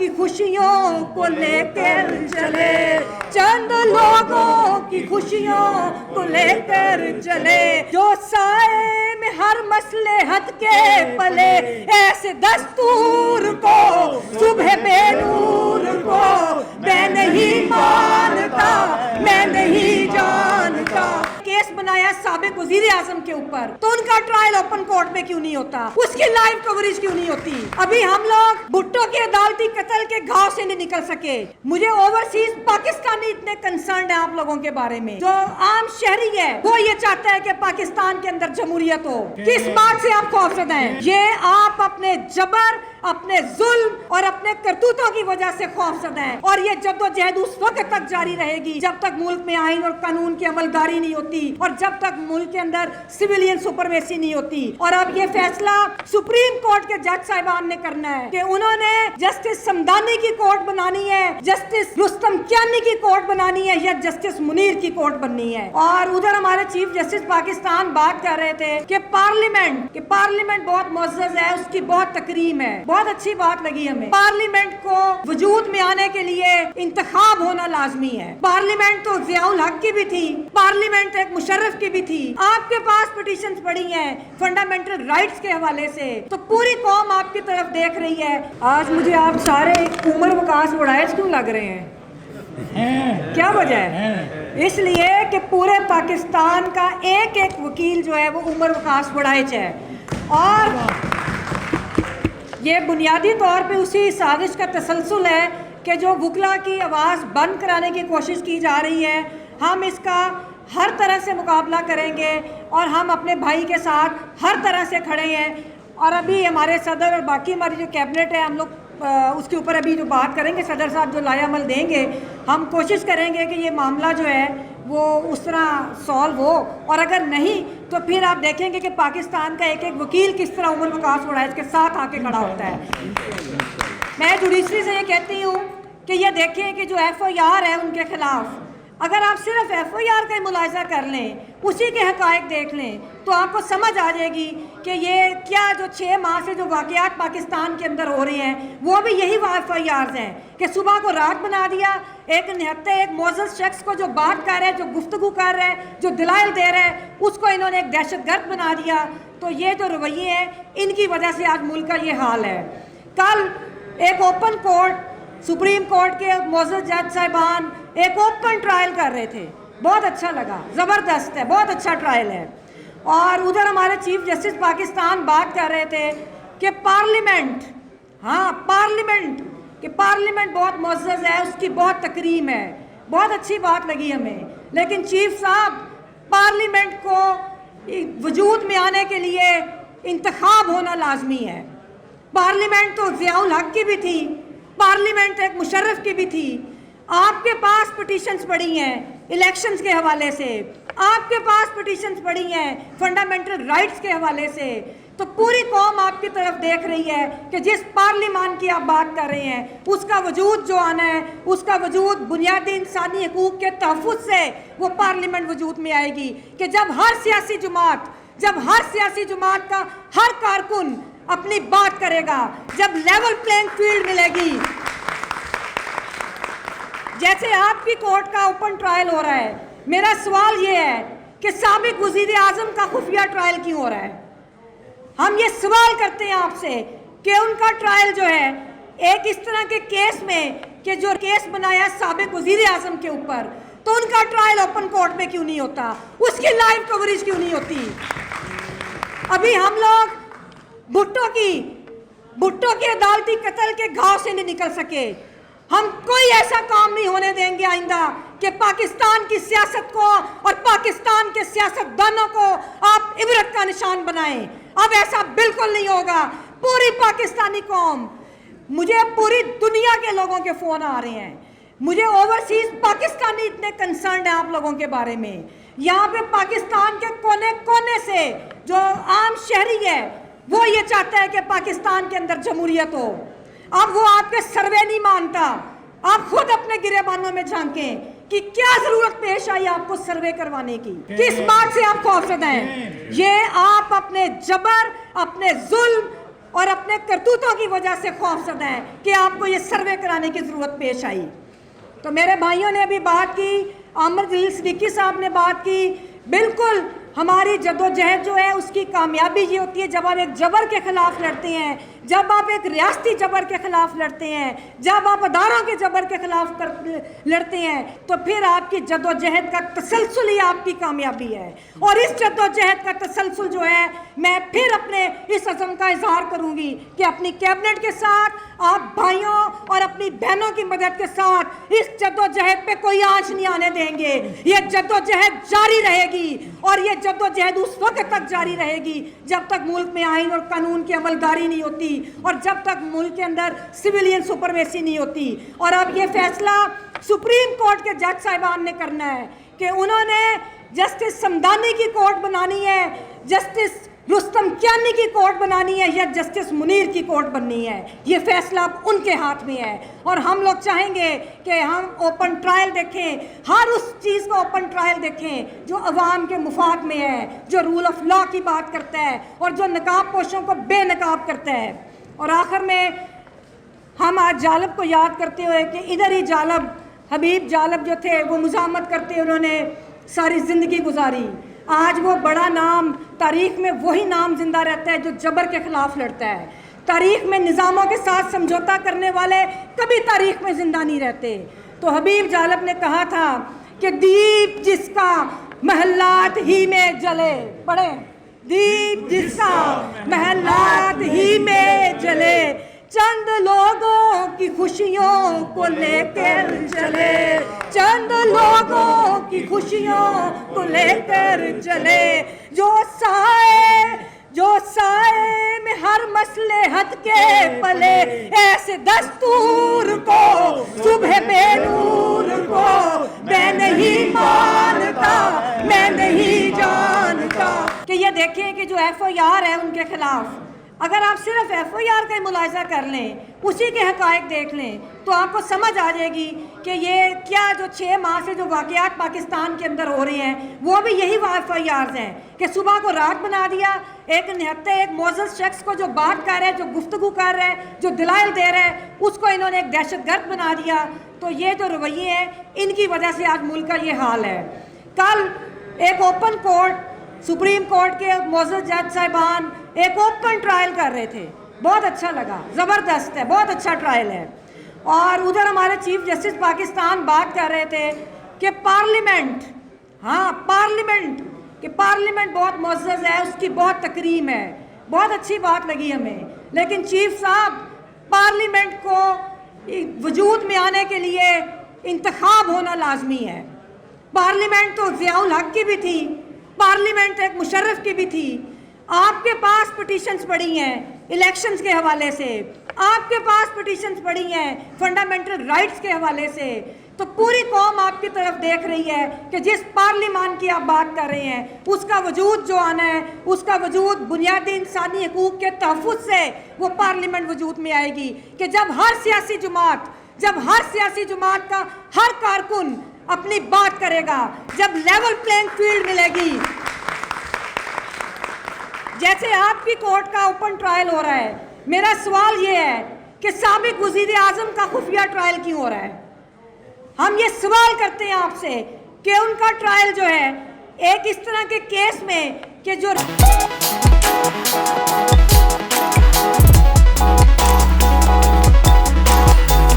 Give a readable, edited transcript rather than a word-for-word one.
की खुशियों को लेकर चले, चंद लोगों की खुशियों को लेकर चले, जो साए में हर मसलहत के पले, ऐसे दस्तूर को सुबह बेनूर को मैं नहीं मानता, मैं नहीं जानता। केस बनाया साबिक वजीर आजम के ऊपर, तो उनका ट्रायल ओपन कोर्ट में क्यों नहीं होता, उसकी लाइव कवरेज क्यों नहीं होती? अभी हम लोग भुट्टो के अदालती कत्ल के घाव से नहीं निकल सके। मुझे ओवरसीज पाकिस्तानी इतने कंसर्न है आप लोगों के बारे में। जो आम शहरी है वो ये चाहता है कि पाकिस्तान के अंदर जमहूरियत हो। किस बात से आप खौफजदा हैं? ये आप अपने जबर, अपने जुल्म और अपने करतूतों की वजह से खौफजदा हैं, और ये जद्दोजहद उस वक्त तक जारी रहेगी जब तक मुल्क में आइन और कानून की अमलदारी नहीं होती और जब तक मुल्क के अंदर सिविलियन सुपरमेसी नहीं होती। और अब ये फैसला सुप्रीम कोर्ट के जज साहिबान ने करना है कि उन्होंने जस्टिस समदानी की कोर्ट बनानी है, जस्टिस रुस्तम कियानी की कोर्ट बनानी है या जस्टिस मुनीर की कोर्ट बननी है। और उधर हमारे चीफ जस्टिस पाकिस्तान बात कर रहे थे कि पार्लियामेंट बहुत मुअज़्ज़ज़ है, उसकी बहुत तकरीम है। बहुत अच्छी बात लगी हमें। पार्लियामेंट को वजूद में आने के लिए इंतखाब होना लाजमी है। पार्लियामेंट तो ज़ियाउल हक की भी थी, पार्लियामेंट एक मुशर्रफ की भी थी। आपके पास पिटीशंस पड़ी हैं फंडामेंटल राइट्स के हवाले से, तो पूरी कौम आपकी तरफ देख रही है। आज मुझे आप सारे उमर वकास वड़ाइज क्यों लग रहे हैं? क्या वजह है? इसलिए कि पूरे पाकिस्तान का एक एक वकील जो है वो उमर वकास वड़ाइज है, और ये बुनियादी तौर पे उसी साजिश का तसलसल है कि जो वकला की आवाज़ बंद कराने की कोशिश की जा रही है। हम इसका हर तरह से मुकाबला करेंगे और हम अपने भाई के साथ हर तरह से खड़े हैं। और अभी हमारे सदर और बाकी हमारी जो कैबिनेट है, हम लोग उसके ऊपर अभी जो बात करेंगे, सदर साहब जो लायामल देंगे, हम कोशिश करेंगे कि ये मामला जो है वो उस तरह सॉल्व हो। और अगर नहीं तो फिर आप देखेंगे कि पाकिस्तान का एक एक वकील किस तरह उमर वकास वड़ाइज के साथ आके खड़ा होता है। मैं जुडिशरी से ये कहती हूँ कि ये देखें कि जो FIR है उनके खिलाफ, अगर आप सिर्फ FIR का मुलाहिजा कर लें, उसी के हक़ाइक़ देख लें, तो आपको समझ आ जाएगी कि ये क्या जो 6 माह से जो वाक़यात पाकिस्तान के अंदर हो रहे हैं वो भी यही FIRs हैं कि सुबह को रात बना दिया। एक निहत्ते एक मोअज़्ज़ज़ शख्स को जो बात कर रहा है, जो गुफ्तगू कर रहा है, जो दलाइल दे रहा है, उसको इन्होंने एक दहशतगर्द बना दिया। तो ये जो रवैये हैं, इनकी वजह से आज मुल्क का ये हाल है। कल एक ओपन कोर्ट, सुप्रीम कोर्ट के मोअज़्ज़ज़ जज साहिबान एक ओपन ट्रायल कर रहे थे, बहुत अच्छा लगा, ज़बरदस्त है, बहुत अच्छा ट्रायल है। और उधर हमारे चीफ जस्टिस पाकिस्तान बात कर रहे थे कि पार्लियामेंट बहुत मुअज़्ज़ज़ है, उसकी बहुत तकरीम है। बहुत अच्छी बात लगी हमें। लेकिन चीफ साहब, पार्लियामेंट को वजूद में आने के लिए इंतखाब होना लाजमी है। पार्लियामेंट तो ज़ियाउल हक की भी थी, पार्लियामेंट एक मुशर्रफ की भी थी। आपके पास पिटीशंस पड़ी हैं इलेक्शंस के हवाले से, आपके पास पिटीशंस पड़ी हैं फंडामेंटल राइट्स के हवाले से। तो पूरी कौम आपकी तरफ देख रही है कि जिस पार्लियामान की आप बात कर रहे हैं, उसका वजूद जो आना है, उसका वजूद बुनियादी इंसानी हकूक़ के तहफ़्फ़ुज़ से वो पार्लियामेंट वजूद में आएगी। कि जब हर सियासी जमात का हर कारकुन अपनी बात करेगा, जब लेवल प्लेइंग फील्ड मिलेगी। जैसे आपकी कोर्ट का ओपन ट्रायल हो रहा है, मेरा सवाल ये है कि साबिक वजीर आजम का खुफिया ट्रायल क्यों हो रहा है? हम ये सवाल करते हैं आपसे कि उनका ट्रायल जो है एक इस तरह के केस में कि जो केस बनाया साबिक वजीर आजम के ऊपर, तो उनका ट्रायल ओपन कोर्ट में क्यों नहीं होता, उसकी लाइव कवरेज क्यों नहीं होती? अभी हम लोग भुट्टो के अदालती कत्ल के घाव से नहीं निकल सके। हम कोई ऐसा काम नहीं होने देंगे आइंदा कि पाकिस्तान की सियासत को और पाकिस्तान के सियासतदानों को आप इबरत का निशान बनाएं। अब ऐसा बिल्कुल नहीं होगा। पूरी पाकिस्तानी कौम, मुझे पूरी दुनिया के लोगों के फ़ोन आ रहे हैं, मुझे ओवरसीज पाकिस्तानी इतने कंसर्न है आप लोगों के बारे में। यहाँ पे पाकिस्तान के कोने कोने से जो आम शहरी है वो ये चाहता है कि पाकिस्तान के अंदर जमहूरियत हो। अब वो आपके सर्वे नहीं मानता। आप खुद अपने गिरेबानों में झांकें कि क्या जरूरत पेश आई आपको सर्वे करवाने की, किस बात से आप खौफजदा हैं। ये आप अपने जबर, अपने जुल्म اور اپنے کرتوتوں کی وجہ سے خوفزدہ ہیں کہ آپ کو یہ سروے کرانے کی ضرورت پیش آئی۔ تو میرے بھائیوں نے ابھی بات کی، عامر جلیل صدیقی صاحب نے بات کی، بالکل ہماری جدوجہد جو ہے اس کی کامیابی یہ ہوتی ہے جب آپ ایک جبر کے خلاف لڑتے ہیں، جب آپ ایک ریاستی جبر کے خلاف لڑتے ہیں، جب آپ اداروں کے جبر کے خلاف لڑتے ہیں، تو پھر آپ کی جدوجہد کا تسلسل ہی آپ کی کامیابی ہے۔ اور اس جدوجہد کا تسلسل جو ہے میں پھر اپنے اس عزم کا اظہار کروں گی کہ اپنی کیبنٹ کے ساتھ، آپ بھائیوں اور اپنی بہنوں کی مدد کے ساتھ اس جدوجہد پہ کوئی آنچ نہیں آنے دیں گے۔ یہ جدوجہد جاری رہے گی، اور یہ جدوجہد اس وقت تک جاری رہے گی جب تک ملک میں آئین اور قانون کی عملداری نہیں ہوتی، اور جب تک ملک کے اندر سویلین سپرمیسی نہیں ہوتی۔ اور اب یہ فیصلہ سپریم کورٹ کے جج صاحبان نے کرنا ہے کہ انہوں نے جسٹس سمدانی کی کورٹ بنانی ہے، جسٹس رستم کیانی کی کورٹ بنانی ہے، یا جسٹس منیر کی کورٹ بننی ہے۔ یہ فیصلہ اب ان کے ہاتھ میں ہے، اور ہم لوگ چاہیں گے کہ ہم اوپن ٹرائل دیکھیں، ہر اس چیز کو اوپن ٹرائل دیکھیں جو عوام کے مفاد میں ہے، جو رول آف لا کی بات کرتا ہے، اور جو نقاب پوشوں کو بے نقاب کرتا ہے۔ اور آخر میں ہم آج جالب کو یاد کرتے ہوئے کہ ادھر ہی جالب، حبیب جالب جو تھے وہ مزاحمت کرتے انہوں نے ساری زندگی گزاری۔ آج وہ بڑا نام، تاریخ میں وہی نام زندہ رہتا ہے جو جبر کے خلاف لڑتا ہے۔ تاریخ میں نظاموں کے ساتھ سمجھوتا کرنے والے کبھی تاریخ میں زندہ نہیں رہتے۔ تو حبیب جالب نے کہا تھا کہ دیپ جس کا محلات ہی میں جلے، پڑھیں، دیپ جس کا محلات ہی میں جلے، چند لوگوں کی خوشیوں کو لے کر چلے، چند لوگوں کی خوشیوں کو لے کر چلے، جو سائے میں ہر مصلحت کے پلے، ایسے دستور کو صبح بے نور کو میں نہیں مانتا، میں نہیں جانتا۔ کہ یہ دیکھیں کہ جو ایف آئی آر ہے ان کے خلاف، اگر آپ صرف ایف آئی آر کا ملاحظہ کر لیں، اسی کے حقائق دیکھ لیں، تو آپ کو سمجھ آ جائے گی کہ یہ کیا جو 6 ماہ سے جو واقعات پاکستان کے اندر ہو رہے ہیں وہ بھی یہی ایف آئی آرز ہیں کہ صبح کو رات بنا دیا، ایک نہتے ایک معزز شخص کو جو بات کر رہا ہے، جو گفتگو کر رہا ہے، جو دلائل دے رہا ہے، اس کو انہوں نے ایک دہشت گرد بنا دیا۔ تو یہ جو رویے ہیں ان کی وجہ سے آج ملک کا یہ حال ہے۔ کل ایک اوپن کورٹ، سپریم کورٹ کے معزز جج صاحبان ایک اوپن ٹرائل کر رہے تھے، بہت اچھا لگا، زبردست ہے، بہت اچھا ٹرائل ہے۔ اور ادھر ہمارے چیف جسٹس پاکستان بات کر رہے تھے کہ پارلیمنٹ، ہاں پارلیمنٹ، کہ پارلیمنٹ بہت معزز ہے، اس کی بہت تکریم ہے، بہت اچھی بات لگی ہمیں۔ لیکن چیف صاحب، پارلیمنٹ کو وجود میں آنے کے لیے انتخاب ہونا لازمی ہے۔ پارلیمنٹ تو ضیاء الحق کی بھی تھی، پارلیمنٹ ایک مشرف کی بھی تھی۔ آپ کے پاس پٹیشنز پڑی ہیں الیکشنز کے حوالے سے، آپ کے پاس پٹیشنز پڑی ہیں فنڈامنٹل رائٹس کے حوالے سے۔ تو پوری قوم آپ کی طرف دیکھ رہی ہے کہ جس پارلیمان کی آپ بات کر رہے ہیں اس کا وجود جو آنا ہے، اس کا وجود بنیادی انسانی حقوق کے تحفظ سے وہ پارلیمنٹ وجود میں آئے گی، کہ جب ہر سیاسی جماعت کا ہر کارکن اپنی بات کرے گا، جب لیول پلینگ فیلڈ ملے گی۔ جیسے آپ کی کورٹ کا اوپن ٹرائل ہو رہا ہے، میرا سوال یہ ہے کہ سابق وزیر اعظم کا خفیہ ٹرائل کیوں ہو رہا ہے؟ ہم یہ سوال کرتے ہیں آپ سے کہ ان کا ٹرائل جو ہے ایک اس طرح کے کیس میں کہ جو